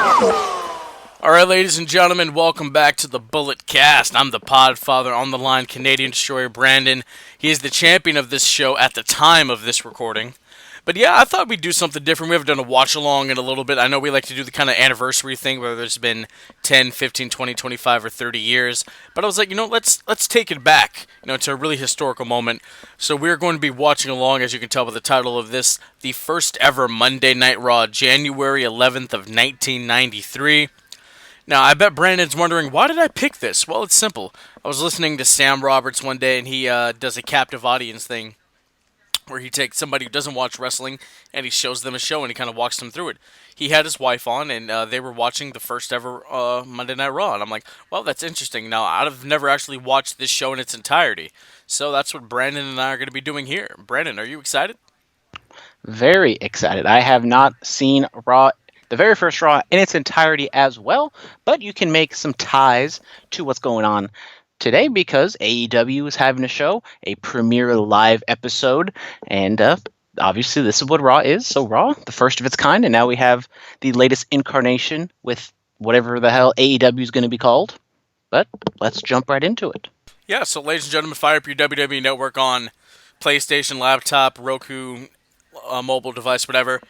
Alright, ladies and gentlemen, welcome back to the Bullet Cast. I'm the Podfather on the line, Canadian Destroyer Brandon. He is the champion of this show at the time of this recording. But yeah, I thought we'd do something different. We haven't done a watch along in a little bit. I know we like to do the kind of anniversary thing, whether it's been 10, 15, 20, 25, or 30 years. But I was like, let's take it back, to a really historical moment. So we're going to be watching along, as you can tell by the title of this, the first ever Monday Night Raw, January 11th of 1993. Now, I bet Brandon's wondering, why did I pick this? Well, it's simple. I was listening to Sam Roberts one day, and he does a captive audience thing where he takes somebody who doesn't watch wrestling, and he shows them a show, and he kind of walks them through it. He had his wife on, and they were watching the first ever Monday Night Raw, and I'm like, well, that's interesting. Now, I've never actually watched this show in its entirety, so that's what Brandon and I are going to be doing here. Brandon, are you excited? Very excited. I have not seen Raw, the very first Raw, in its entirety as well, but you can make some ties to what's going on today because AEW is having a show, a premiere live episode, and obviously this is what Raw is. So Raw, the first of its kind, and now we have the latest incarnation with whatever the hell AEW is going to be called. But let's jump right into it. Yeah, so ladies and gentlemen, fire up your WWE Network on PlayStation, laptop, Roku, mobile device, whatever.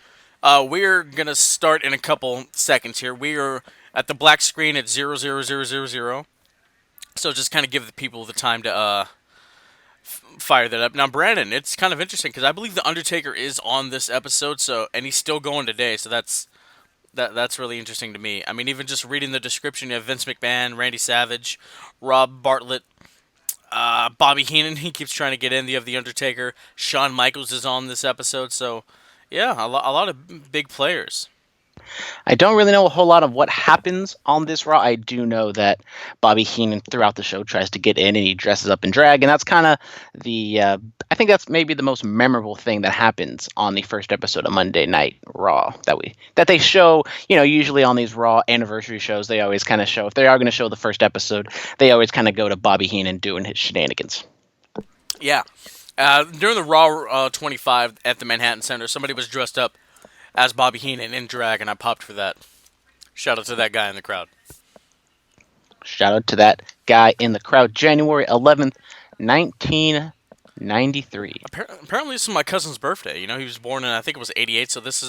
We're going to start in a couple seconds here. We are at the black screen at 00000. So just kind of give the people the time to fire that up. Now, Brandon, it's kind of interesting because I believe The Undertaker is on this episode, and he's still going today, so that's really interesting to me. I mean, even just reading the description, you have Vince McMahon, Randy Savage, Rob Bartlett, Bobby Heenan, he keeps trying to get in. You have The Undertaker. Shawn Michaels is on this episode, so yeah, a lot of big players. I don't really know a whole lot of what happens on this Raw. I do know that Bobby Heenan throughout the show tries to get in and he dresses up in drag, and that's kind of I think that's maybe the most memorable thing that happens on the first episode of Monday Night Raw that they show. Usually on these Raw anniversary shows, they always kind of show, if they are going to show the first episode, they always kind of go to Bobby Heenan doing his shenanigans. Yeah. During the Raw 25 at the Manhattan Center, somebody was dressed up as Bobby Heenan in drag, and I popped for that. Shout out to that guy in the crowd. Shout out to that guy in the crowd. January 11th, 1993. Apparently this is my cousin's birthday. He was born in, I think it was 88, so this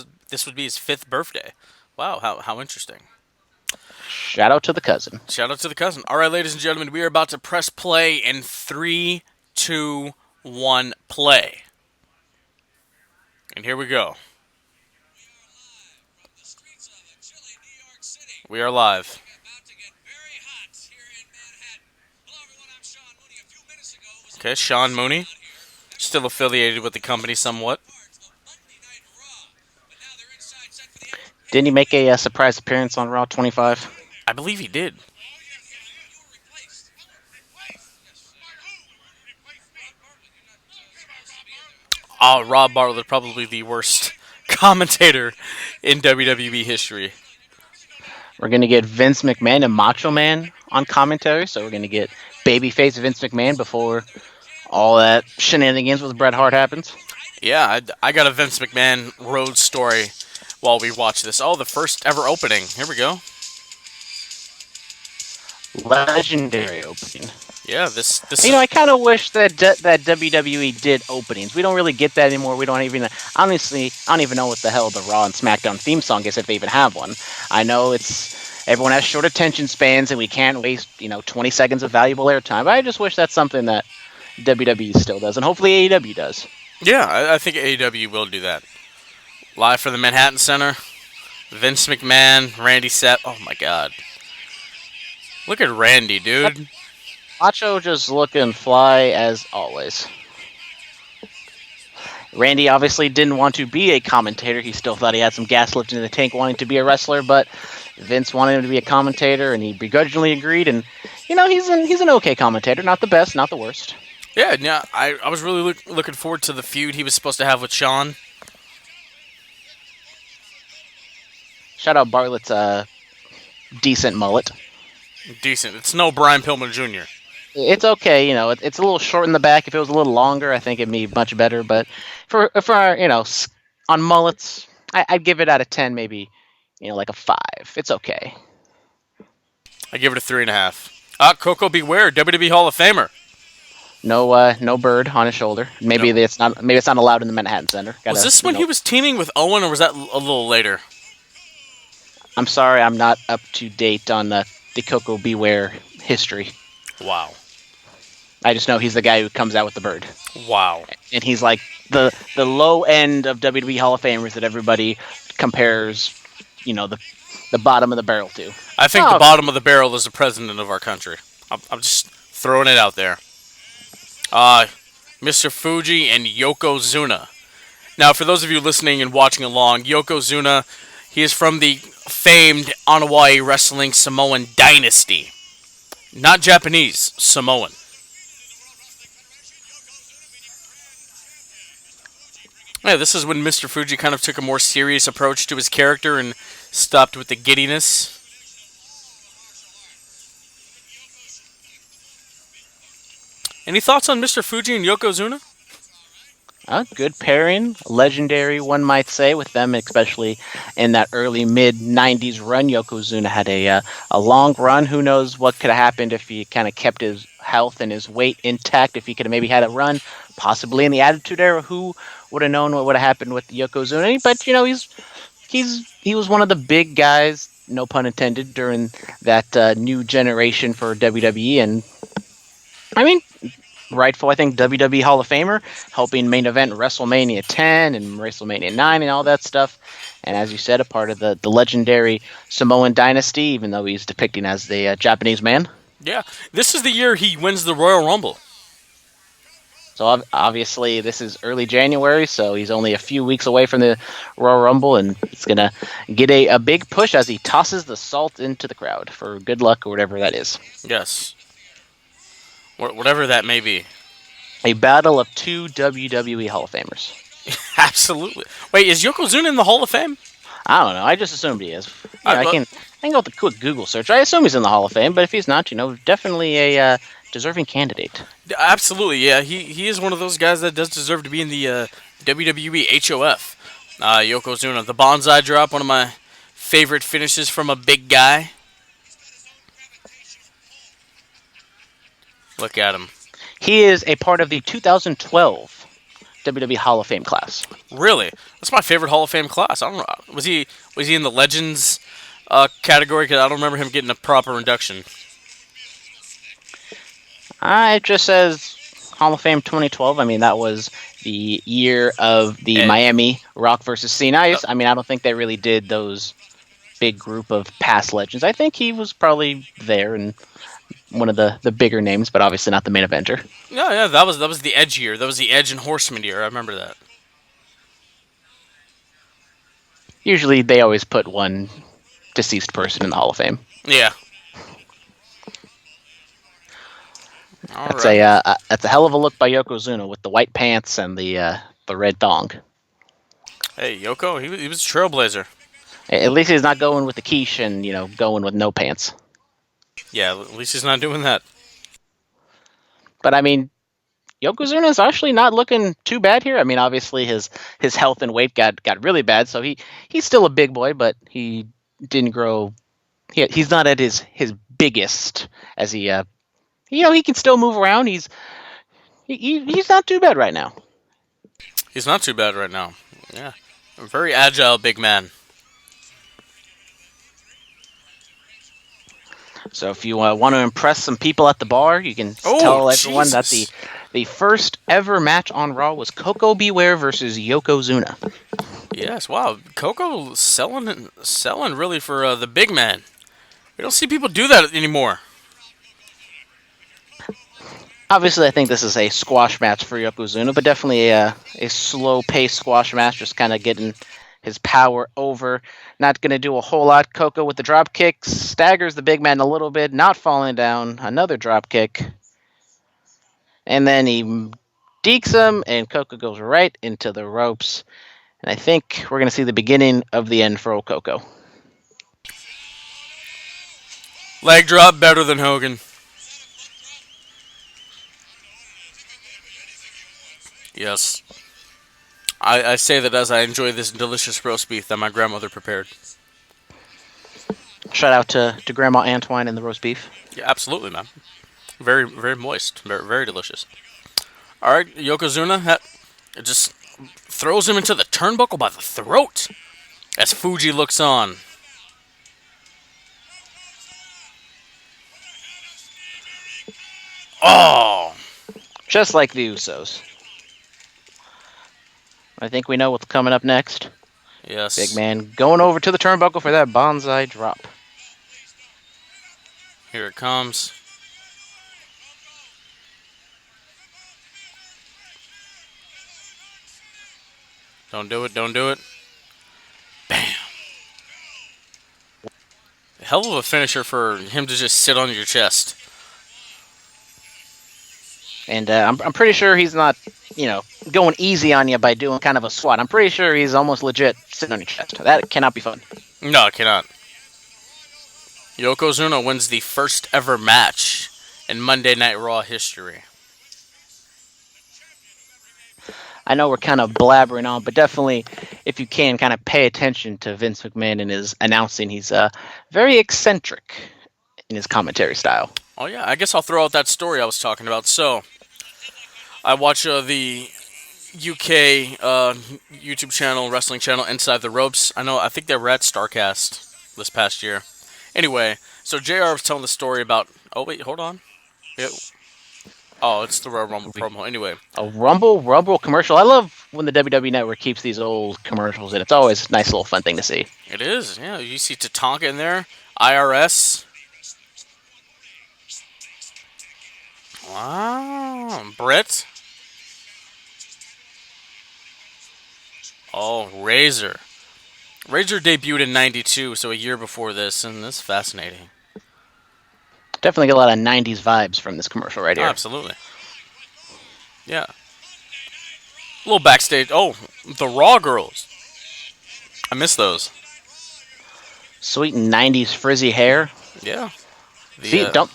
would be his 5th birthday. Wow, how interesting. Shout out to the cousin. Shout out to the cousin. All right, ladies and gentlemen, we are about to press play in 3, 2, 1, play. And here we go. We are live. Okay, Sean Mooney, still affiliated with the company somewhat. Didn't he make a surprise appearance on Raw 25? I believe he did. Rob Bartlett, probably the worst commentator in WWE history. We're going to get Vince McMahon and Macho Man on commentary, so we're going to get babyface Vince McMahon before all that shenanigans with Bret Hart happens. Yeah, I got a Vince McMahon road story while we watch this. Oh, the first ever opening. Here we go. Legendary opening. Yeah, this. I kind of wish that WWE did openings. We don't really get that anymore. We don't even. Honestly, I don't even know what the hell the Raw and SmackDown theme song is if they even have one. I know everyone has short attention spans and we can't waste 20 seconds of valuable airtime. But I just wish that's something that WWE still does, and hopefully AEW does. Yeah, I think AEW will do that. Live from the Manhattan Center, Vince McMahon, Randy Savage. Oh my God. Look at Randy, dude. Macho just looking fly as always. Randy obviously didn't want to be a commentator. He still thought he had some gas left in the tank wanting to be a wrestler, but Vince wanted him to be a commentator, and he begrudgingly agreed. And, he's an okay commentator. Not the best, not the worst. Yeah, I was really looking forward to the feud he was supposed to have with Shawn. Shout out Bartlett's decent mullet. Decent. It's no Brian Pillman Jr. It's okay, it's a little short in the back. If it was a little longer, I think it'd be much better. But for on mullets, I'd give it out of 10, maybe, like a 5. It's okay. I give it a 3.5. Coco Beware, WWE Hall of Famer. No bird on his shoulder. No. Maybe it's not allowed in the Manhattan Center. Was Gotta, this when he was teaming with Owen, or was that a little later? I'm sorry, I'm not up to date on the Coco Beware history. Wow. I just know he's the guy who comes out with the bird, Wow. and he's like the low end of WWE Hall of Famers that everybody compares, the bottom of the barrel to. I think the bottom of the barrel is the president of our country. I'm just throwing it out there. Mr. Fuji and Yokozuna. Now, for those of you listening and watching along, Yokozuna, he is from the famed Anoa'i Wrestling Samoan Dynasty. Not Japanese, Samoan. Yeah, this is when Mr. Fuji kind of took a more serious approach to his character and stopped with the giddiness. Any thoughts on Mr. Fuji and Yokozuna? A good pairing, legendary, one might say, with them, especially in that early mid '90s run. Yokozuna had a long run. Who knows what could have happened if he kind of kept his health and his weight intact? If he could have maybe had a run, possibly in the Attitude Era, who would have known what would have happened with Yokozuna? But he was one of the big guys, no pun intended, during that new generation for WWE, and I mean, rightful, I think, WWE Hall of Famer, helping main event WrestleMania 10 and WrestleMania 9 and all that stuff. And as you said, a part of the legendary Samoan dynasty, even though he's depicting as the Japanese man. Yeah, this is the year he wins the Royal Rumble. So obviously this is early January, so he's only a few weeks away from the Royal Rumble, and he's going to get a big push as he tosses the salt into the crowd for good luck or whatever that is. Yes. Whatever that may be. A battle of two WWE Hall of Famers. Absolutely. Wait, is Yokozuna in the Hall of Fame? I don't know. I just assumed he is. I can go with a quick Google search. I assume he's in the Hall of Fame, but if he's not, definitely a deserving candidate. Absolutely, yeah. He is one of those guys that does deserve to be in the WWE HOF. Yokozuna, the bonsai drop, one of my favorite finishes from a big guy. Look at him. He is a part of the 2012 WWE Hall of Fame class. Really? That's my favorite Hall of Fame class. I don't know. Was he in the Legends category? Because I don't remember him getting a proper induction. It just says Hall of Fame 2012. I mean, that was the year of the Miami Rock versus Cena. I don't think they really did those big group of past legends. I think he was probably there and one of the bigger names, but obviously not the main eventer. Yeah, that was the Edge year. That was the Edge and Horseman year. I remember that. Usually, they always put one deceased person in the Hall of Fame. Yeah. That's a hell of a look by Yokozuna with the white pants and the red thong. Hey, Yoko, he was a trailblazer. At least he's not going with the quiche and going with no pants. Yeah, at least he's not doing that. But I mean, Yokozuna's actually not looking too bad here. I mean, obviously his health and weight got really bad, so he's still a big boy, but he didn't grow. He's not at his biggest as he can still move around. He's not too bad right now. He's not too bad right now. Yeah, a very agile big man. So if you want to impress some people at the bar, you can tell everyone that the first ever match on Raw was Coco Beware versus Yokozuna. Yes, wow, Coco selling really for the big man. We don't see people do that anymore. Obviously, I think this is a squash match for Yokozuna, but definitely a slow-paced squash match, just kind of getting his power over. Not going to do a whole lot. Coco with the drop kick staggers the big man a little bit, not falling down. Another drop kick. And then he dekes him, and Coco goes right into the ropes. And I think we're going to see the beginning of the end for old Coco. Leg drop better than Hogan. Yes. I say that as I enjoy this delicious roast beef that my grandmother prepared. Shout out to Grandma Antoine and the roast beef. Yeah, absolutely, man. Very, very moist. Very, very delicious. All right, Yokozuna just throws him into the turnbuckle by the throat as Fuji looks on. Oh, Just like the Usos. I think we know what's coming up next. yes. Big man going over to the turnbuckle for that bonsai drop. Here it comes. Don't do it, don't do it. Bam. Hell of a finisher for him to just sit on your chest. And I'm pretty sure he's not, going easy on you by doing kind of a squat. I'm pretty sure he's almost legit sitting on your chest. That cannot be fun. No, it cannot. Yokozuna wins the first ever match in Monday Night Raw history. I know we're kind of blabbering on, but definitely, if you can, kind of pay attention to Vince McMahon and his announcing. He's very eccentric in his commentary style. Oh yeah, I guess I'll throw out that story I was talking about. So, I watch the UK YouTube channel, wrestling channel, Inside the Ropes. I think they were at Starcast this past year. Anyway, so JR was telling the story about. Oh wait, hold on. Yep. Oh, it's the Royal Rumble promo. Anyway, A Rumble commercial. I love when the WWE Network keeps these old commercials in. It's always a nice little fun thing to see. it is. Yeah, you see Tatanka in there, IRS. Wow, Brett. Oh, Razor. Razor debuted in '92, so a year before this, and this is fascinating. Definitely get a lot of 90s vibes from this commercial right Oh, here. absolutely. Yeah. A little backstage. Oh, the Raw girls. I miss those. Sweet 90s frizzy hair. Yeah. See, don't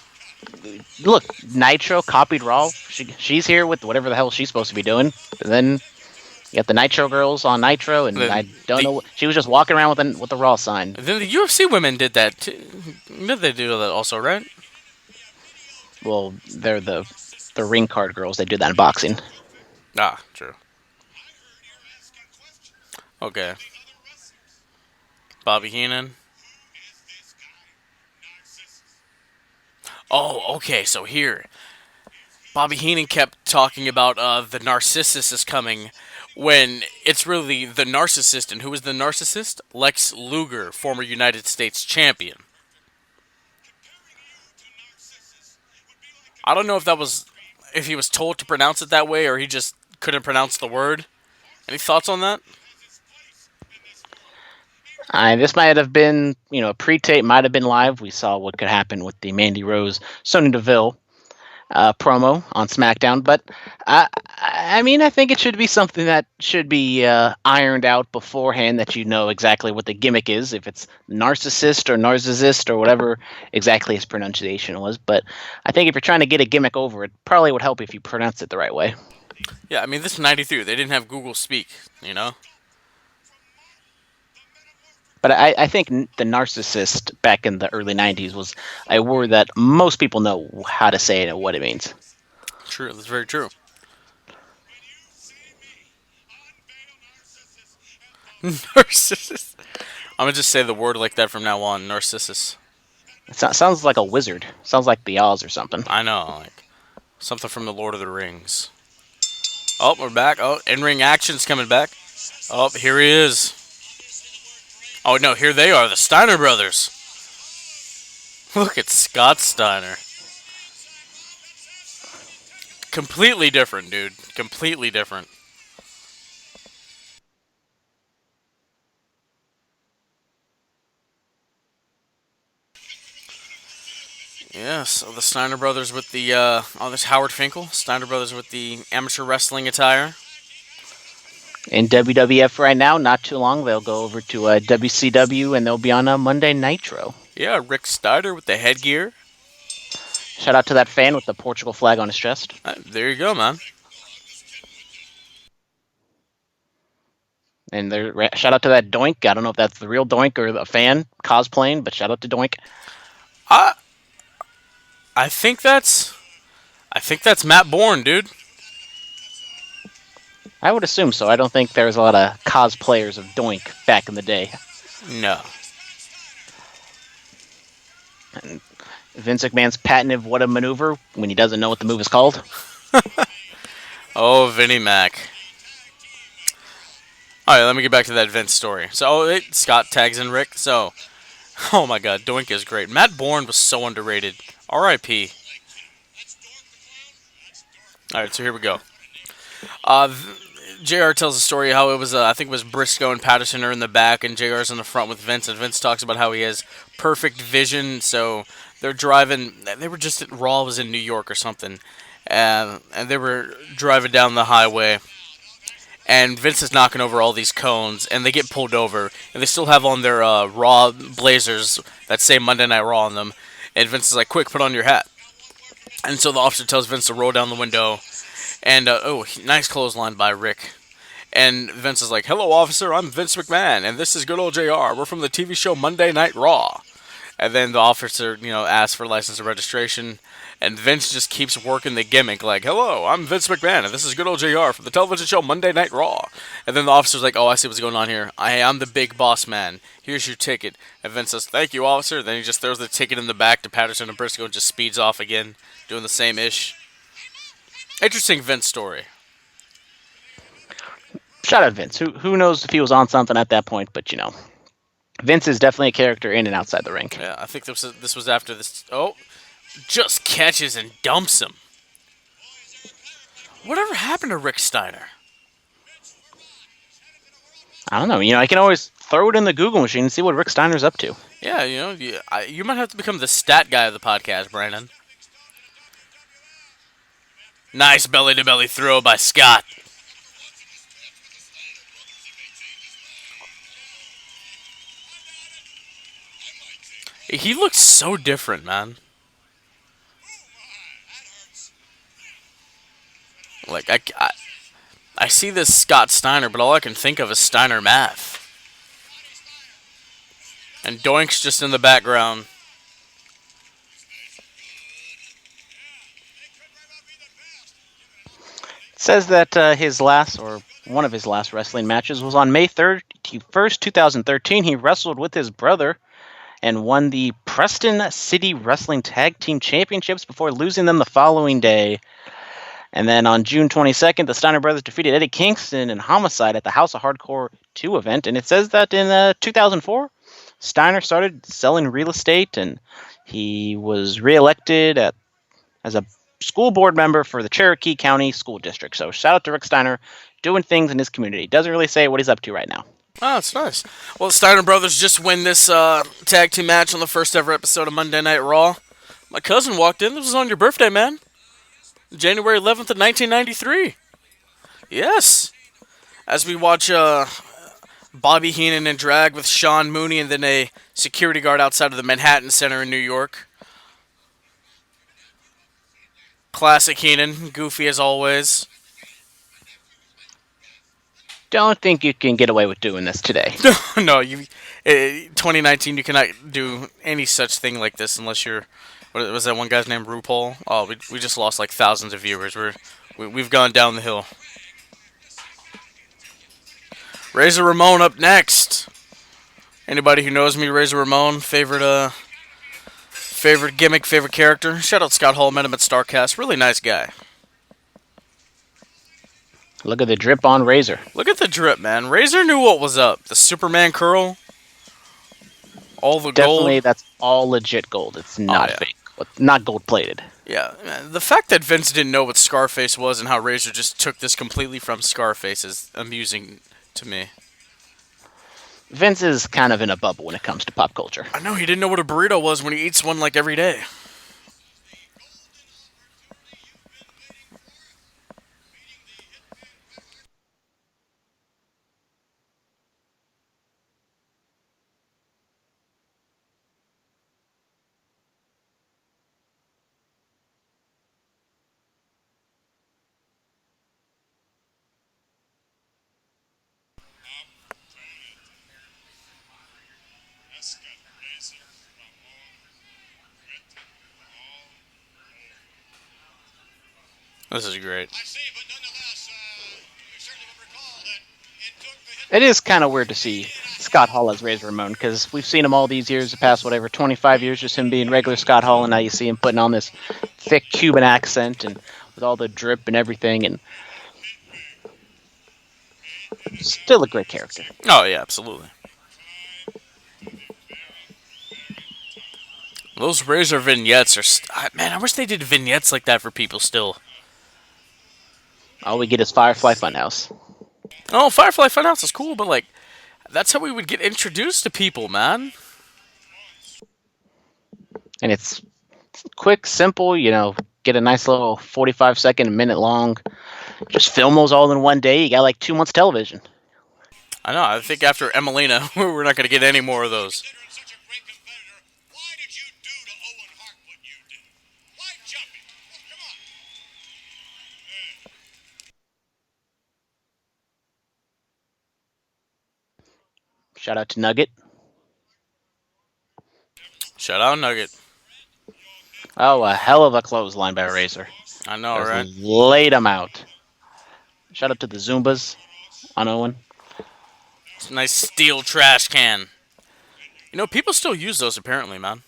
look. Nitro copied Raw. She's here with whatever the hell she's supposed to be doing. And then you got the Nitro girls on Nitro, and I don't know. She was just walking around with the Raw sign. Then the UFC women did that. Did they do that also, right? Well, they're the ring card girls. They do that in boxing. Ah, true. Okay. Bobby Heenan. Oh, okay. So here, Bobby Heenan kept talking about the narcissist is coming, when it's really the narcissist. And who is the narcissist? Lex Luger, former United States champion. I don't know if he was told to pronounce it that way or he just couldn't pronounce the word. Any thoughts on that? This might have been, pre-tape, might have been live. We saw what could happen with the Mandy Rose, Sonya Deville promo on SmackDown. But, I think it should be something that should be ironed out beforehand, that you know exactly what the gimmick is, if it's narcissist or whatever exactly his pronunciation was. But I think if you're trying to get a gimmick over, it probably would help if you pronounce it the right way. Yeah, this is '93. They didn't have Google Speak, you know? But I think the narcissist back in the early 90s was a word that most people know how to say it and what it means. True, that's very true. Narcissus. I'm going to just say the word like that from now on. Narcissus. It sounds like a wizard. Sounds like the Oz or something. I know, like something from the Lord of the Rings. Oh, we're back. Oh, in-ring action's coming back. Oh, here he is. Oh, no, here they are, the Steiner brothers. Look at Scott Steiner. Completely different, dude. Completely different. Yeah, so the Steiner brothers with the, there's Howard Finkel. Steiner brothers with the amateur wrestling attire. In WWF right now, not too long, they'll go over to WCW and they'll be on Monday Nitro. Yeah, Rick Steiner with the headgear. Shout out to that fan with the Portugal flag on his chest. There you go, man. And shout out to that Doink. I don't know if that's the real Doink or a fan cosplaying, but shout out to Doink. I I think that's Matt Bourne, dude. I would assume so. I don't think there was a lot of cosplayers of Doink back in the day. No. And Vince McMahon's patented what a maneuver when he doesn't know what the move is called. Oh, Vinnie Mac. All right, let me get back to that Vince story. So, Scott tags in Rick. So, oh my God, Doink is great. Matt Bourne was so underrated. R.I.P. All right, so here we go. JR tells a story how it was, I think it was Briscoe and Patterson are in the back, and JR's in the front with Vince, and Vince talks about how he has perfect vision. So they're driving. They were just at Raw was in New York or something, and they were driving down the highway, and Vince is knocking over all these cones, and they get pulled over, and they still have on their Raw blazers that say Monday Night Raw on them, and Vince is like, "Quick, put on your hat." And so the officer tells Vince to roll down the window, and nice clothesline by Rick. And Vince is like, "Hello, officer. I'm Vince McMahon, and this is good old JR. We're from the TV show Monday Night Raw." And then the officer, asks for license and registration, and Vince just keeps working the gimmick, like, "Hello, I'm Vince McMahon, and this is good old JR from the television show Monday Night Raw." And then the officer's like, "Oh, I see what's going on here. I'm the big boss man. Here's your ticket." And Vince says, "Thank you, officer." Then he just throws the ticket in the back to Patterson and Briscoe and just speeds off again, doing the same ish. Interesting Vince story. Shout out Vince. Who knows if he was on something at that point, but Vince is definitely a character in and outside the ring. Yeah, I think this was after this. Oh, just catches and dumps him. Whatever happened to Rick Steiner? I don't know. I can always throw it in the Google machine and see what Rick Steiner's up to. Yeah, you might have to become the stat guy of the podcast, Brandon. Nice belly to belly throw by Scott. He looks so different, man. Like I see this Scott Steiner, but all I can think of is Steiner math. And Doink's just in the background. It says that his last, or one of his last wrestling matches was on May 31st, 2013. He wrestled with his brother and won the Preston City Wrestling Tag Team Championships before losing them the following day. And then on June 22nd, the Steiner brothers defeated Eddie Kingston and Homicide at the House of Hardcore 2 event. And it says that in 2004, Steiner started selling real estate, and he was reelected as a school board member for the Cherokee County School District. So shout out to Rick Steiner doing things in his community. Doesn't really say what he's up to right now. Oh, that's nice. Well, the Steiner brothers just win this tag team match on the first ever episode of Monday Night Raw. My cousin walked in. This was on your birthday, man. January 11th of 1993. Yes. As we watch Bobby Heenan in drag with Sean Mooney and then a security guard outside of the Manhattan Center in New York. Classic Heenan, goofy as always. Don't think you can get away with doing this today. No, 2019 you cannot do any such thing like this unless you're. What was that one guy's name? RuPaul. Oh, we just lost like thousands of viewers. We've gone down the hill. Razor Ramon up next. Anybody who knows me, Razor Ramon, favorite gimmick, favorite character. Shout out Scott Hall, met him at Starcast. Really nice guy. Look at the drip on Razor. Look at the drip, man. Razor knew what was up. The Superman curl. All the Definitely, gold. that's all legit gold. It's not fake. Not gold plated. Yeah, man. The fact that Vince didn't know what Scarface was and how Razor just took this completely from Scarface is amusing to me. Vince is kind of in a bubble when it comes to pop culture. I know he didn't know what a burrito was when he eats one like every day. This is great. It is kind of weird to see Scott Hall as Razor Ramon because we've seen him all these years, the past whatever 25 years, just him being regular Scott Hall, and now you see him putting on this thick Cuban accent and with all the drip and everything, and still a great character. Oh yeah, absolutely. Those Razor vignettes are man. I wish they did vignettes like that for people still. All we get is Firefly Funhouse. Oh, Firefly Funhouse is cool, but like that's how we would get introduced to people, man. And it's quick, simple, get a nice little 45-second, a minute long. Just film those all in one day. You got like 2 months television. I know. I think after Emelina, we're not going to get any more of those. Shout out to Nugget. Shout out Nugget. Oh, a hell of a clothesline by Razor. I know, right? Laid him out. Shout out to the Zumbas on Owen. It's a nice steel trash can. You know, people still use those apparently, man.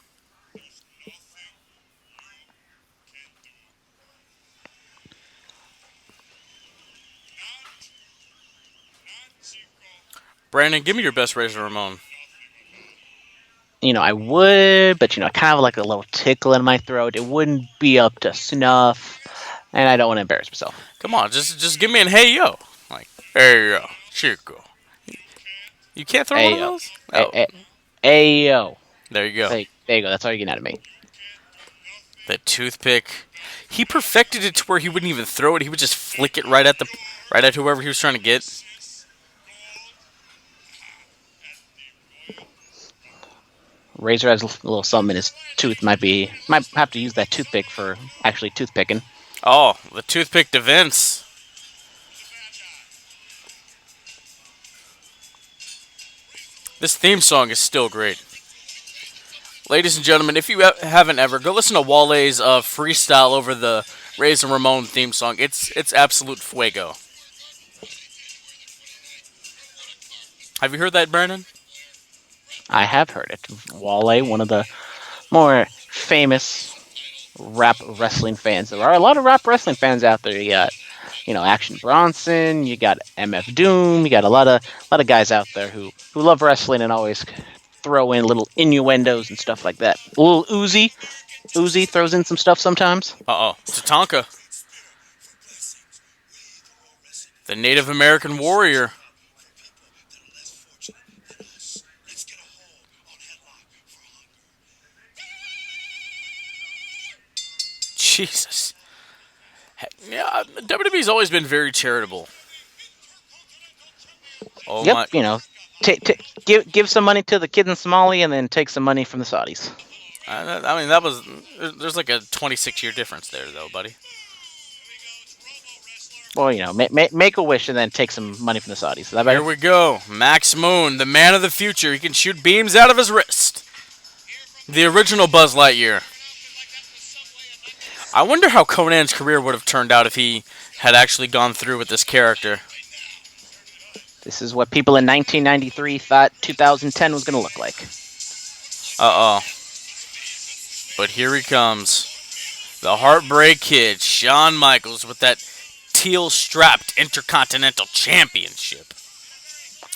Brandon, give me your best Razor Ramon. I would, but I kind of like a little tickle in my throat. It wouldn't be up to snuff, and I don't want to embarrass myself. Come on, just give me an hey yo. Like, hey yo, Chico. You can't throw one of those? Oh. Hey yo. There you go. There you go. That's all you're getting out of me. The toothpick. He perfected it to where he wouldn't even throw it. He would just flick it right at whoever he was trying to get. Razor has a little something in his tooth. Might have to use that toothpick for actually toothpicking. Oh, the toothpick to Vince. This theme song is still great. Ladies and gentlemen, if you haven't ever, go listen to Wale's freestyle over the Razor Ramon theme song. It's absolute fuego. Have you heard that, Brandon? I have heard it. Wale, one of the more famous rap wrestling fans. There are a lot of rap wrestling fans out there. You got, Action Bronson. You got MF Doom. You got a lot of guys out there who love wrestling and always throw in little innuendos and stuff like that. A little Uzi throws in some stuff sometimes. Tatanka, the Native American warrior. Jesus. Yeah, WWE's always been very charitable. Oh yep, my. Give some money to the kids in Somalia and then take some money from the Saudis. I mean, there's like a 26-year difference there, though, buddy. Well, make a wish and then take some money from the Saudis. Is that better? Here we go. Max Moon, the man of the future. He can shoot beams out of his wrist. The original Buzz Lightyear. I wonder how Conan's career would have turned out if he had actually gone through with this character. This is what people in 1993 thought 2010 was going to look like. But here he comes. The Heartbreak Kid, Shawn Michaels, with that teal-strapped Intercontinental Championship.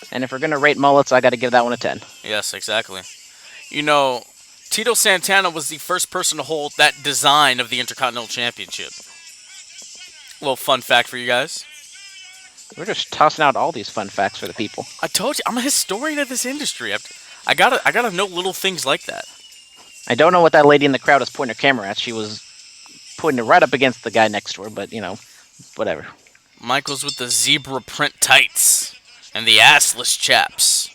And if we're going to rate mullets, I got to give that one a 10. Yes, exactly. Tito Santana was the first person to hold that design of the Intercontinental Championship. A little fun fact for you guys. We're just tossing out all these fun facts for the people. I told you, I'm a historian of this industry. I gotta know little things like that. I don't know what that lady in the crowd was pointing her camera at. She was putting it right up against the guy next to her, but, whatever. Michaels with the zebra print tights and the assless chaps.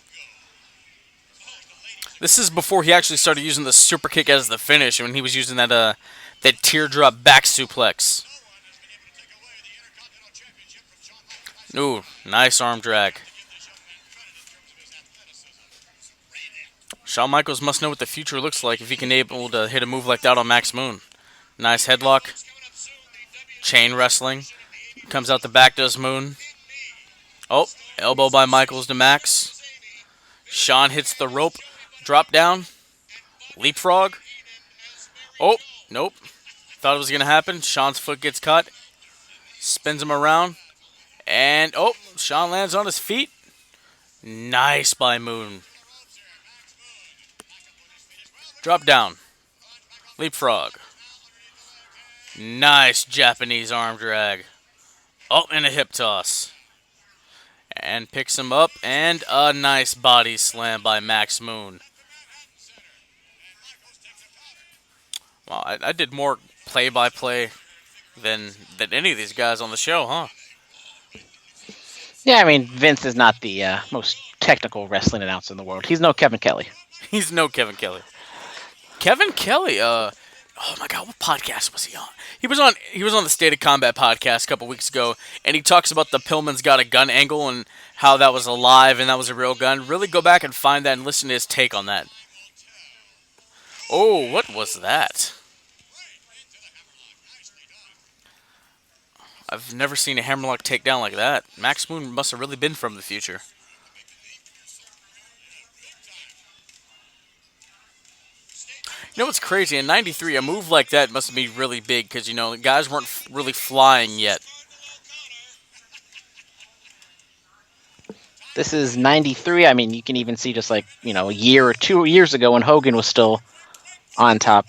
This is before he actually started using the super kick as the finish, when he was using that teardrop back suplex. Ooh, nice arm drag. Shawn Michaels must know what the future looks like if he can able to hit a move like that on Max Moon. Nice headlock. Chain wrestling. Comes out the back, does Moon. Oh, elbow by Michaels to Max. Sean hits the rope. Drop down. Leapfrog. Oh, nope. Thought it was going to happen. Sean's foot gets cut. Spins him around. And, oh, Sean lands on his feet. Nice by Moon. Drop down. Leapfrog. Nice Japanese arm drag. Oh, and a hip toss. And picks him up. And a nice body slam by Max Moon. Well, I did more play-by-play than any of these guys on the show, huh? Yeah, I mean, Vince is not the most technical wrestling announcer in the world. He's no Kevin Kelly. He's no Kevin Kelly. Kevin Kelly, oh my God, what podcast was he on? He was on the State of Combat podcast a couple weeks ago, and he talks about the Pillman's Got a Gun angle and how that was alive and that was a real gun. Really go back and find that and listen to his take on that. Oh, what was that? I've never seen a hammerlock takedown like that. Max Moon must have really been from the future. You know what's crazy? In '93, a move like that must be really big because, guys weren't really flying yet. This is 93. I mean, you can even see just like, a year or 2 years ago when Hogan was still on top.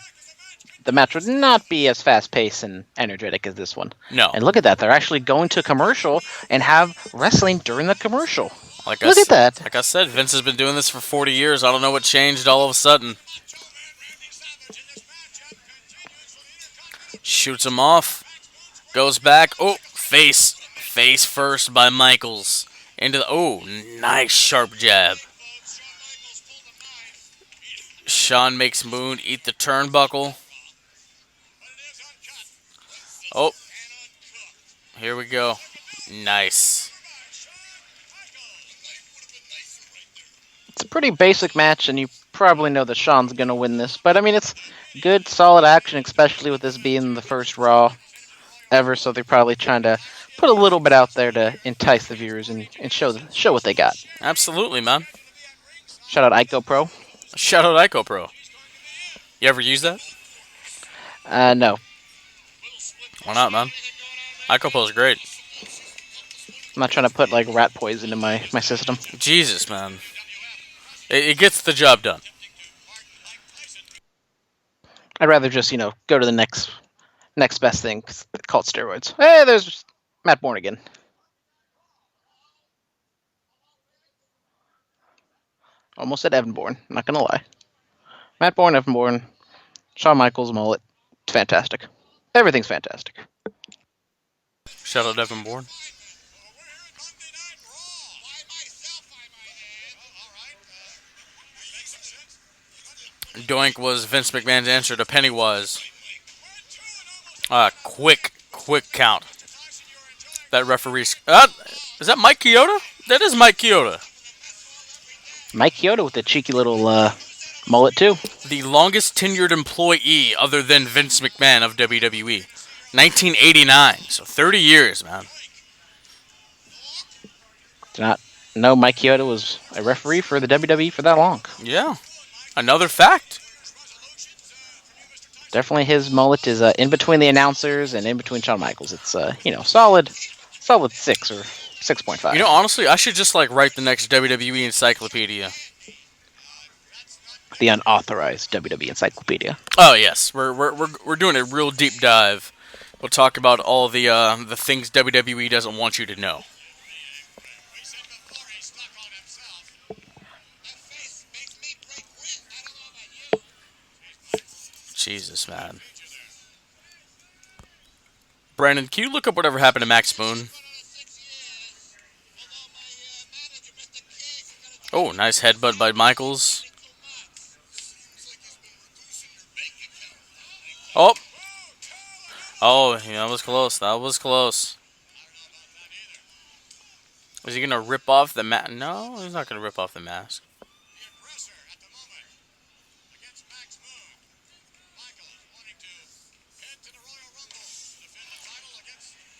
The match would not be as fast-paced and energetic as this one. No. And look at that. They're actually going to commercial and have wrestling during the commercial. Look at that. Like I said, Vince has been doing this for 40 years. I don't know what changed all of a sudden. Shoots him off. Goes back. Oh, face. Face first by Michaels. Into the... Oh, nice sharp jab. Sean makes Moon eat the turnbuckle. Oh. Here we go. Nice. It's a pretty basic match, and you probably know that Sean's going to win this. But, I mean, it's good, solid action, especially with this being the first Raw ever. So they're probably trying to put a little bit out there to entice the viewers and show what they got. Absolutely, man. Shout out Ico Pro. Shout out Ico Pro. You ever use that? No. Why not, man? Ico Pro is great. I'm not trying to put, like, rat poison in my system. Jesus, man. It gets the job done. I'd rather just, go to the next best thing called steroids. Hey, there's Matt Bourne again. Almost said Evan Bourne, not gonna lie. Matt Bourne, Evan Bourne, Shawn Michaels, mullet. It's fantastic. Everything's fantastic. Shout out Evan Bourne. Doink was Vince McMahon's answer to Pennywise. Quick count. That referee's... is that Mike Chioda? That is Mike Chioda. Mike Chioda with the cheeky little mullet, too. The longest tenured employee other than Vince McMahon of WWE. 1989. So 30 years, man. Do not know Mike Chioda was a referee for the WWE for that long. Yeah. Another fact. Definitely his mullet is in between the announcers and in between Shawn Michaels. It's, solid 6 or 6.5. Honestly, I should just, write the next WWE encyclopedia. The unauthorized WWE encyclopedia. Oh, yes. We're doing a real deep dive. We'll talk about all the things WWE doesn't want you to know. Jesus, man. Brandon, can you look up whatever happened to Max Moon? Oh, nice headbutt by Michaels. Oh. Oh, that was close. That was close. Is he going to rip off the mask? No, he's not going to rip off the mask.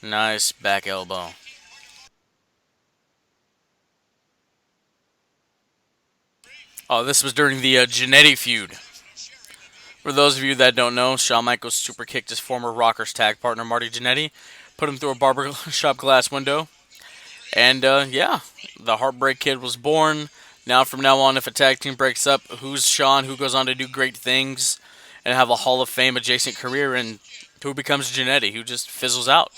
Nice back elbow. Oh, this was during the Jannetty feud. For those of you that don't know, Shawn Michaels super kicked his former Rockers tag partner Marty Jannetty, put him through a barbershop glass window, and yeah, the Heartbreak Kid was born. Now, from now on, if a tag team breaks up, who's Shawn, who goes on to do great things and have a Hall of Fame adjacent career, and who becomes Jannetty, who just fizzles out?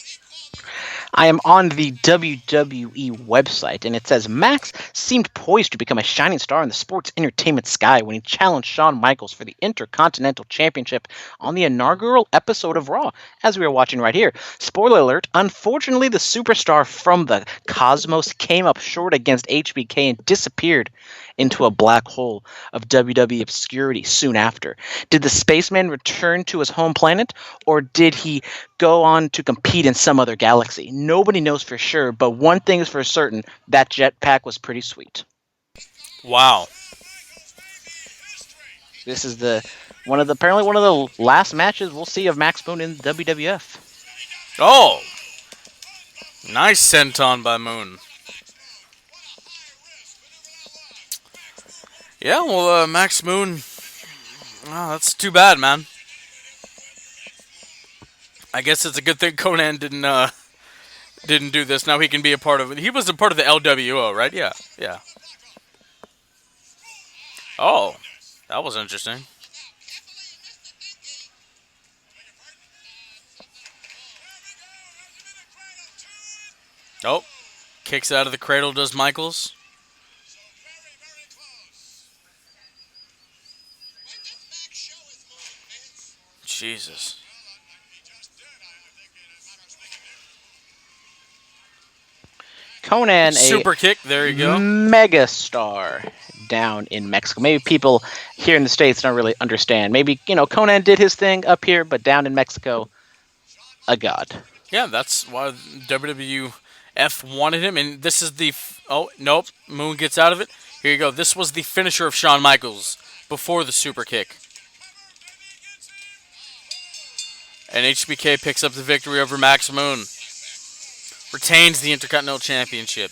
I am on the WWE website, and it says Max seemed poised to become a shining star in the sports entertainment sky when he challenged Shawn Michaels for the Intercontinental Championship on the inaugural episode of Raw, as we are watching right here. Spoiler alert, unfortunately, the superstar from the cosmos came up short against HBK and disappeared into a black hole of WWE obscurity soon after. Did the spaceman return to his home planet, or did he go on to compete in some other galaxy? Nobody knows for sure, but one thing is for certain, that jetpack was pretty sweet. Wow. This is apparently one of the last matches we'll see of Max Moon in WWF. Oh! Nice senton by Moon. Yeah, well, Max Moon. Oh, that's too bad, man. I guess it's a good thing Conan didn't do this. Now he can be a part of it. He was a part of the LWO, right? Yeah, yeah. Oh, that was interesting. Oh, kicks out of the cradle, does Michaels? Jesus. Conan, Super kick, there you go. megastar down in Mexico. Maybe people here in the States don't really understand. Maybe, Conan did his thing up here, but down in Mexico, a god. Yeah, that's why WWF wanted him, and this is the... Oh, nope, Moon gets out of it. Here you go. This was the finisher of Shawn Michaels before the super kick. And HBK picks up the victory over Max Moon. Retains the Intercontinental Championship.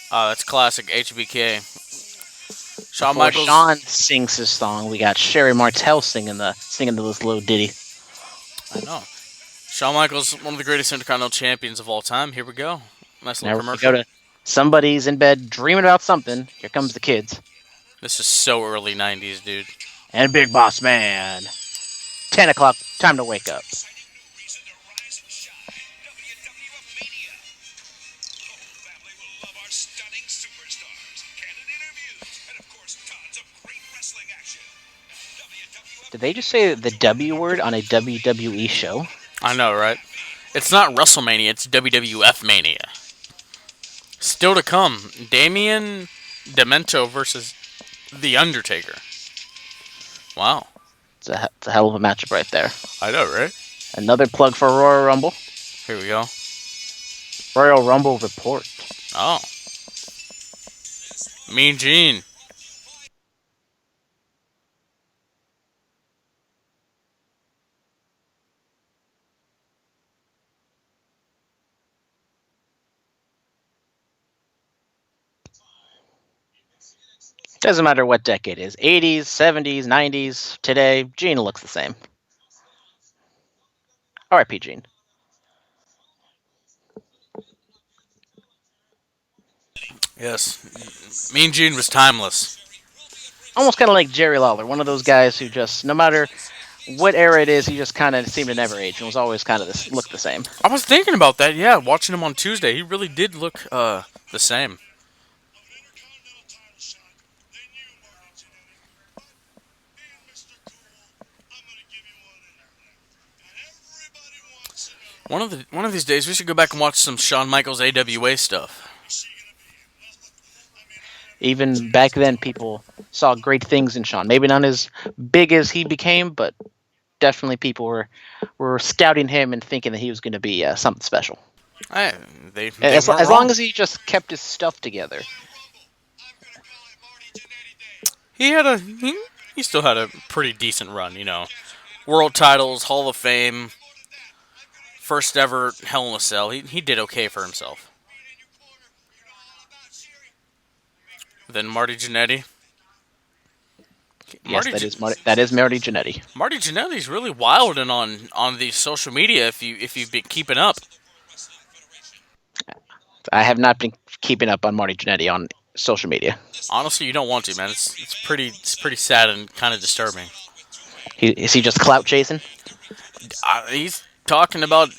That's classic HBK. Shawn Before Michaels. Shawn sings his song, we got Sherry Martel singing this little ditty. I know. Shawn Michaels, one of the greatest Intercontinental Champions of all time. Here we go. Nice little commercial. Go to somebody's in bed dreaming about something. Here comes the kids. This is so early 90s, dude. And Big Boss Man. 10 o'clock, time to wake up. Did they just say the W word on a WWE show? I know, right? It's not WrestleMania, it's WWF Mania. Still to come, Damien Demento versus The Undertaker. Wow. It's a hell of a matchup right there. I know, right? Another plug for Royal Rumble. Here we go. Royal Rumble report. Oh. Mean Gene. Doesn't matter what decade it is. 80s, 70s, 90s, today, Gene looks the same. R.I.P. Gene. Yes. Mean Gene was timeless. Almost kind of like Jerry Lawler, one of those guys who just, no matter what era it is, he just kind of seemed to never age and was always kind of look the same. I was thinking about that, yeah, watching him on Tuesday. He really did look the same. One of these days, we should go back and watch some Shawn Michaels AWA stuff. Even back then, people saw great things in Shawn. Maybe not as big as he became, but definitely people were scouting him and thinking that he was going to be something special. As long as he just kept his stuff together. he still had a pretty decent run. World titles, Hall of Fame, first ever Hell in a Cell. He did okay for himself. Then Marty Jannetty. Yes, Marty that J- is that is Marty Jannetty. Marty Jannetty's really wild and on the social media if you've been keeping up. I have not been keeping up on Marty Jannetty on social media. Honestly, you don't want to, man. It's pretty sad and kind of disturbing. Is he just clout chasing? He's talking about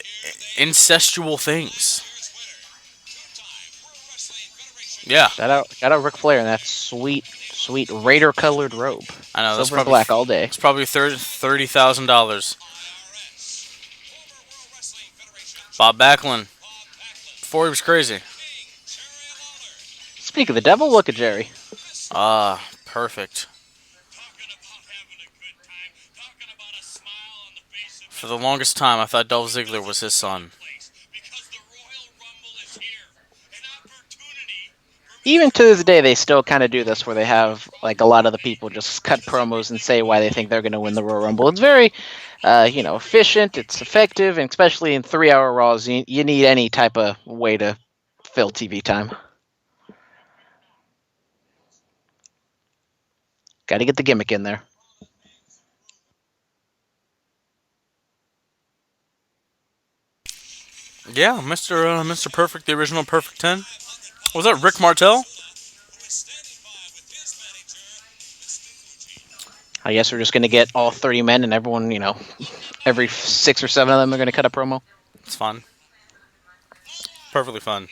incestual things. Yeah, Shout out Ric Flair in that sweet Raider colored robe, I know. silver and black all day. It's probably $30,000. Bob Backlund, before he was crazy. Speak of the devil, look at Jerry. Perfect. For the longest time, I thought Dolph Ziggler was his son. Even to this day, they still kind of do this, where they have like a lot of the people just cut promos and say why they think they're going to win the Royal Rumble. It's very, efficient. It's effective, and especially in 3 hour Raws, you need any type of way to fill TV time. Got to get the gimmick in there. Yeah, Mr. Perfect, the original Perfect 10. Was that Rick Martel? I guess we're just going to get all 30 men, and everyone, every 6 or 7 of them are going to cut a promo. It's fun. Perfectly fun.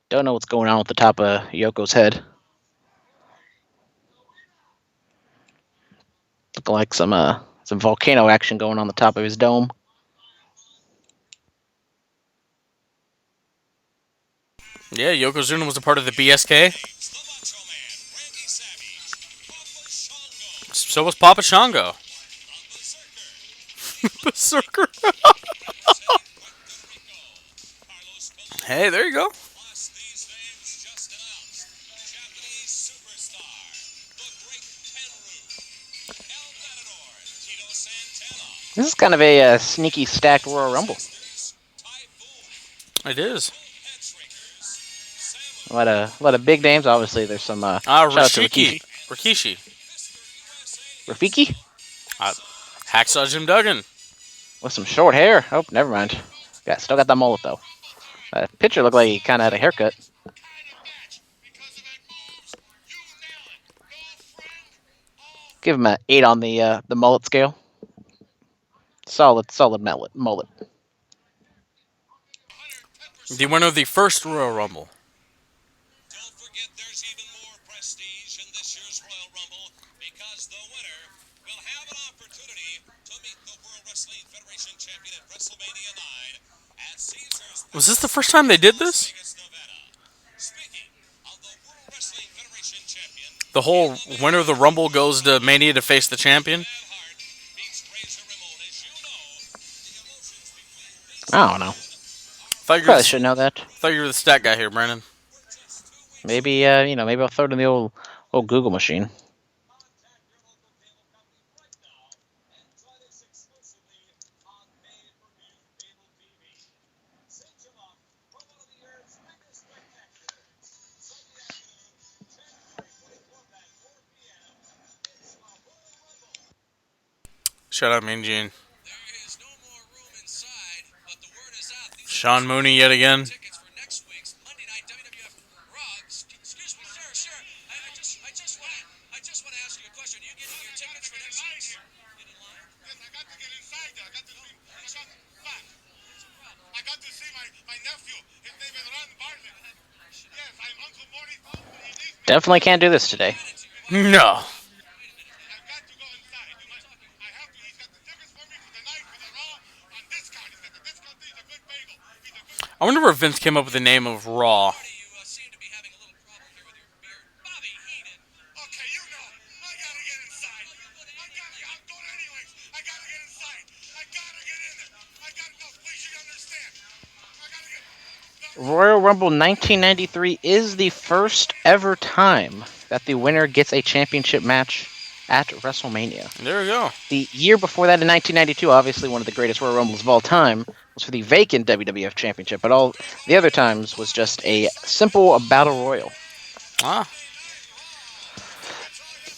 Don't know what's going on with the top of Yoko's head. Looking like some volcano action going on the top of his dome. Yeah, Yokozuna was a part of the BSK. So was Papa Shango. Berserker. Hey, there you go. This is kind of a sneaky stacked Royal Rumble. It is. A lot of big names. Obviously, there's some. Shout out to Rikishi. Rafiki Hacksaw Jim Duggan. with some short hair. Oh, never mind. Still got that mullet though. Picture looked like he kind of had a haircut. Give him an 8 on the mullet scale. Solid mullet. The winner of the first Royal Rumble. Don't forget there's even more prestige in this year's Royal Rumble because the winner will have an opportunity to meet the World Wrestling Federation champion at WrestleMania 9 at Caesars. Was this the first time they did this? Speaking of the World Wrestling Federation champion, The whole winner of the Rumble goes to Mania to face the champion? I don't know. Probably should know that. Thought you were the stat guy here, Brandon. Maybe maybe I'll throw it in the old Google machine. Shout out Mean Gene. Sean Mooney yet again. Tickets for next week's Monday Night WWF Raw. Excuse me, sir. I just want to ask you a question. You getting your tickets for next week's? Get in line. Yes, I got to get inside there. I got to see back. I got to see my nephew. His name is Ron Bartlett. Yes, I'm Uncle Morty. He needs me. Definitely can't do this today. No. I've got to go inside. I have to. He's got the tickets for me for the night, for the Raw, on discount. He's got the discount. He's a good bagel. I wonder where Vince came up with the name of Raw. You seem to be having a little problem here with your beard. Bobby Heenan. Okay, you know. I gotta get inside. I'm going anyways. I gotta get inside. I gotta get in there. I gotta, no, please, you understand. I gotta get, no, Royal Rumble 1993 is the first ever time that the winner gets a championship match at WrestleMania. There we go. The year before that, in 1992, obviously one of the greatest Royal Rumbles of all time, was for the vacant WWF Championship, but all the other times was just a simple battle royal. Ah,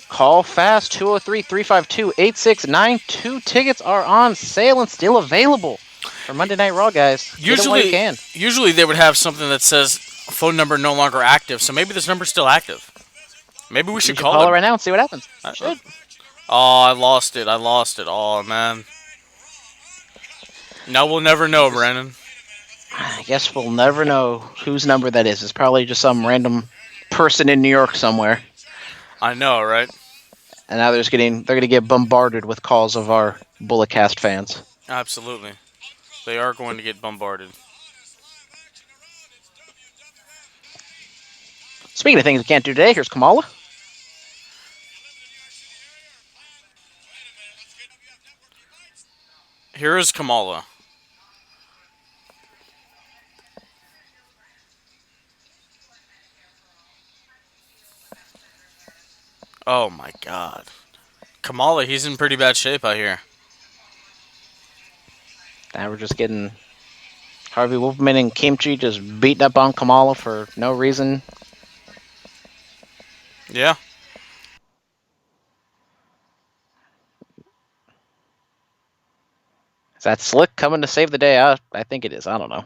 Call fast 203-352-8692. Tickets are on sale and still available for Monday Night Raw, guys. Get them while you can. Usually they would have something that says phone number no longer active, so maybe this number's still active. Maybe we You should should call call them. it right now and see what happens. Uh, Should. Oh, I lost it. Oh, man. No, we'll never know, Brandon. I guess we'll never know whose number that is. It's probably just some random person in New York somewhere. I know, right? And now they're going to get bombarded with calls of our Bulletcast fans. Absolutely. They are going to get bombarded. Speaking of things we can't do today, here's Kamala. Here is Kamala. Oh, my God. Kamala, he's in pretty bad shape out here. Now we're just getting Harvey Wolfman and Kimchi just beating up on Kamala for no reason. Yeah. Is that Slick coming to save the day? I think it is. I don't know.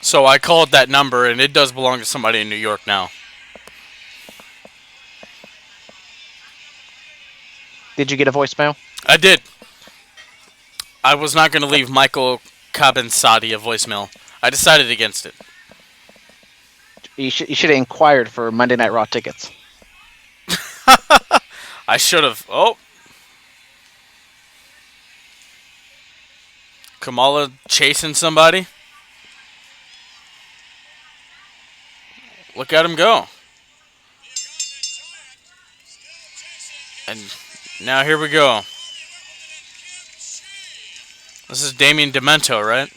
So I called that number, and it does belong to somebody in New York now. Did you get a voicemail? I did. I was not going to leave Michael Kabensati a voicemail. I decided against it. You should have inquired for Monday Night Raw tickets. I should have. Oh. Kamala chasing somebody. Look at him go. And now here we go. This is Damien Demento, right?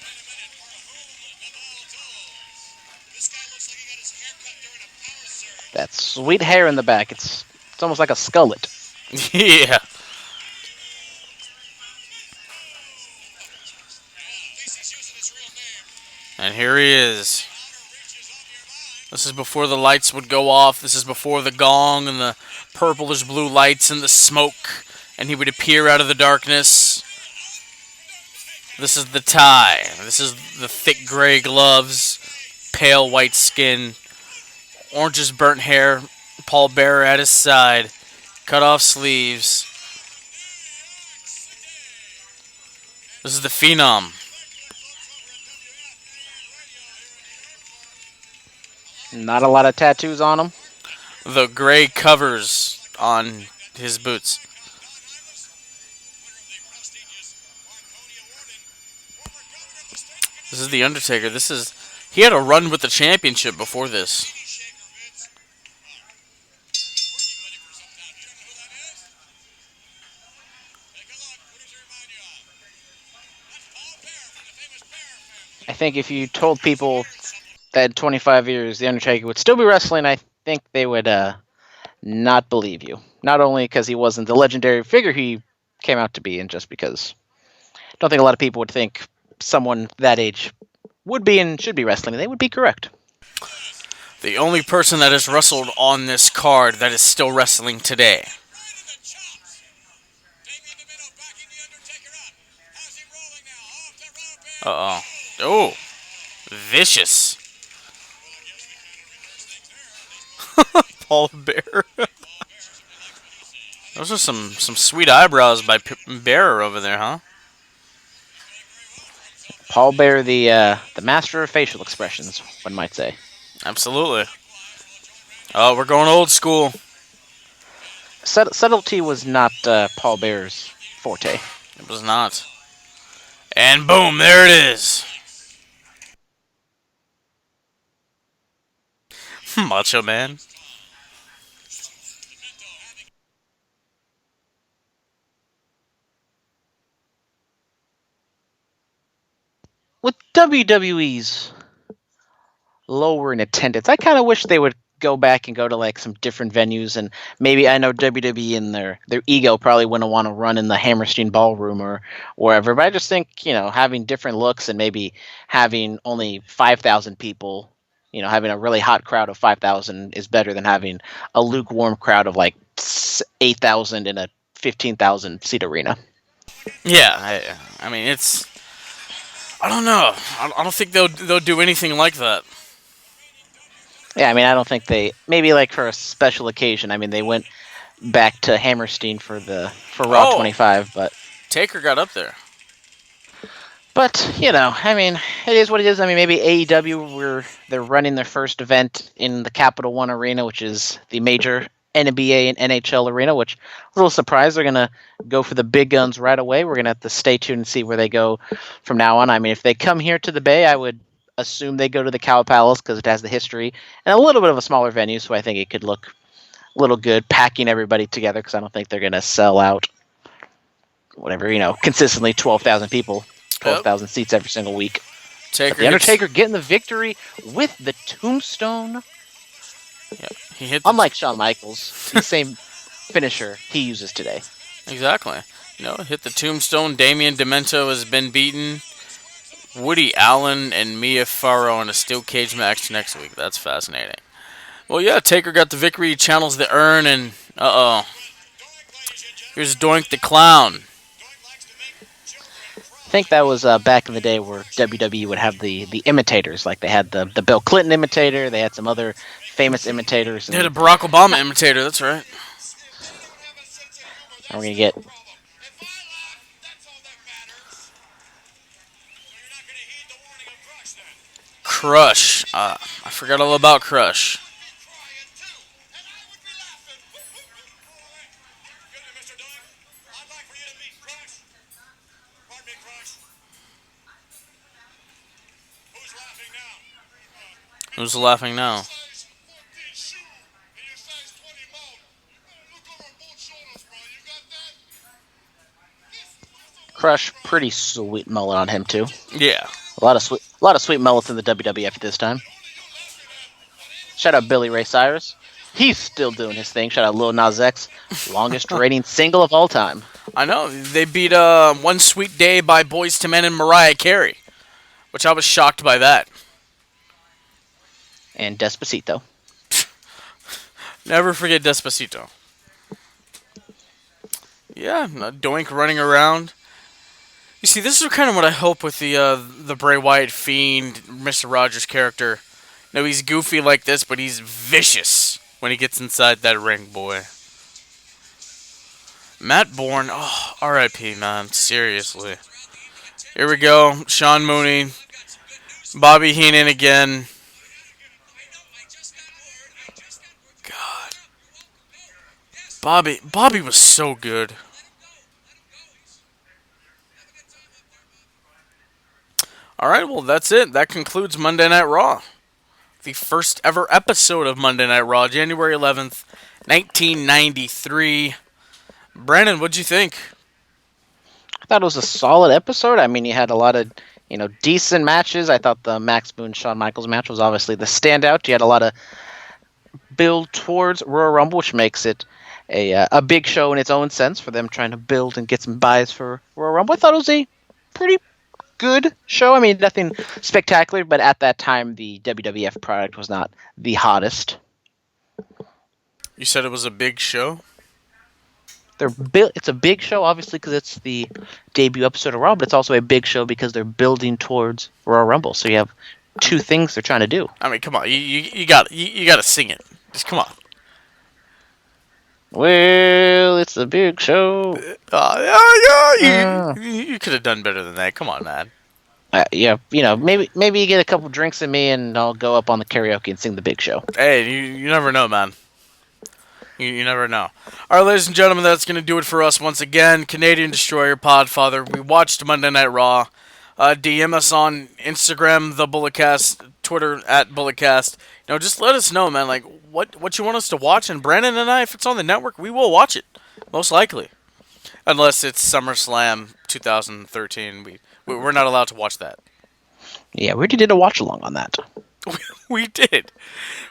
That sweet hair in the back. It's almost like a skullet. Yeah. And here he is. This is before the lights would go off. This is before the gong and the purplish blue lights and the smoke. And he would appear out of the darkness. This is the tie. This is the thick gray gloves. Pale white skin. Orange's burnt hair. Paul Bearer at his side. Cut off sleeves. This is the Phenom. Not a lot of tattoos on him. The gray covers on his boots. This is the Undertaker. He had a run with the championship before this. I think if you told people that in 25 years the Undertaker would still be wrestling, I think they would not believe you. Not only because he wasn't the legendary figure he came out to be, and just because I don't think a lot of people would think someone that age would be and should be wrestling. They would be correct. The only person that has wrestled on this card that is still wrestling today. Uh-oh. Oh. Vicious. Paul Bearer. Those are some sweet eyebrows by Bearer over there, huh? Paul Bearer, the master of facial expressions, one might say. Absolutely. Oh, we're going old school. Subtlety was not Paul Bearer's forte. It was not. And boom, there it is. Macho Man. WWE's lower in attendance. I kind of wish they would go back and go to like some different venues, and maybe I know WWE and their ego probably wouldn't want to run in the Hammerstein Ballroom or wherever, but I just think having different looks and maybe having only 5,000 people, having a really hot crowd of 5,000 is better than having a lukewarm crowd of like 8,000 in a 15,000 seat arena. Yeah, I mean it's. I don't know. I don't think they'll do anything like that. Yeah, I mean, I don't think they maybe like for a special occasion. I mean, they went back to Hammerstein for Raw Oh, 25, but Taker got up there. I mean, it is what it is. I mean, maybe AEW they're running their first event in the Capital One Arena, which is the major NBA and NHL arena. Which I'm a little surprised they're gonna go for the big guns right away. We're gonna have to stay tuned and see where they go from now on. I mean, if they come here to the Bay, I would assume they go to the Cow Palace because it has the history and a little bit of a smaller venue, so I think it could look a little good packing everybody together because I don't think they're gonna sell out whatever consistently 12,000 people. Yep. 12,000 seats every single week. Taker. But the Undertaker getting the victory with the tombstone. Yeah, he hit. Unlike Shawn Michaels, the same finisher he uses today. Exactly. Hit the tombstone. Damian Demento has been beaten. Woody Allen and Mia Farrow in a steel cage match next week. That's fascinating. Well, yeah, Taker got the victory. He channels the urn, and here's Doink the Clown. I think that was back in the day where WWE would have the imitators. Like they had the Bill Clinton imitator. They had some other famous imitators. They had a Barack Obama imitator. That's right. And we're going to get... Crush. I forgot all about Crush. Who's laughing now? Crush, pretty sweet mullet on him too. Yeah. A lot of sweet mullets in the WWF at this time. Shout out Billy Ray Cyrus. He's still doing his thing. Shout out Lil Nas X, longest reigning single of all time. I know. They beat One Sweet Day by Boyz II Men and Mariah Carey, which I was shocked by that. And Despacito. Never forget Despacito. Yeah, Doink running around. You see, this is kind of what I hope with the Bray Wyatt Fiend, Mr. Rogers character. He's goofy like this, but he's vicious when he gets inside that ring, boy. Matt Bourne, oh, R.I.P., man, seriously. Here we go, Sean Mooney, Bobby Heenan again. God. Bobby was so good. Alright, well, that's it. That concludes Monday Night Raw. The first ever episode of Monday Night Raw, January 11th, 1993. Brandon, what'd you think? I thought it was a solid episode. I mean, you had a lot of, decent matches. I thought the Max Boone Shawn Michaels match was obviously the standout. You had a lot of build towards Royal Rumble, which makes it a big show in its own sense for them trying to build and get some buys for Royal Rumble. I thought it was a pretty good show. I mean, nothing spectacular, but at that time, the WWF product was not the hottest. You said it was a big show? It's a big show, obviously, because it's the debut episode of Raw, but it's also a big show because they're building towards Royal Rumble. So you have two things they're trying to do. I mean, come on, you got to sing it. Just come on. Well, it's a big show. You could have done better than that. Come on, man. Yeah, maybe you get a couple drinks in me, and I'll go up on the karaoke and sing the big show. Hey, you never know, man. You never know. All right, ladies and gentlemen, that's going to do it for us once again. Canadian Destroyer, Podfather. We watched Monday Night Raw. DM us on Instagram, The Bulletcast, Twitter, @Bulletcast. Just let us know, man, like, what you want us to watch. And Brandon and I, if it's on the network, we will watch it. Most likely. Unless it's SummerSlam 2013. We're not allowed to watch that. Yeah, we already did a watch along on that. We did,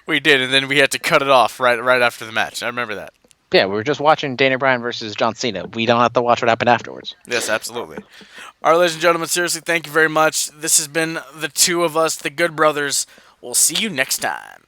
and then we had to cut it off right after the match. I remember that. Yeah, we were just watching Daniel Bryan versus John Cena. We don't have to watch what happened afterwards. Yes, absolutely. All right, ladies and gentlemen, seriously, thank you very much. This has been the two of us, the Good Brothers. We'll see you next time.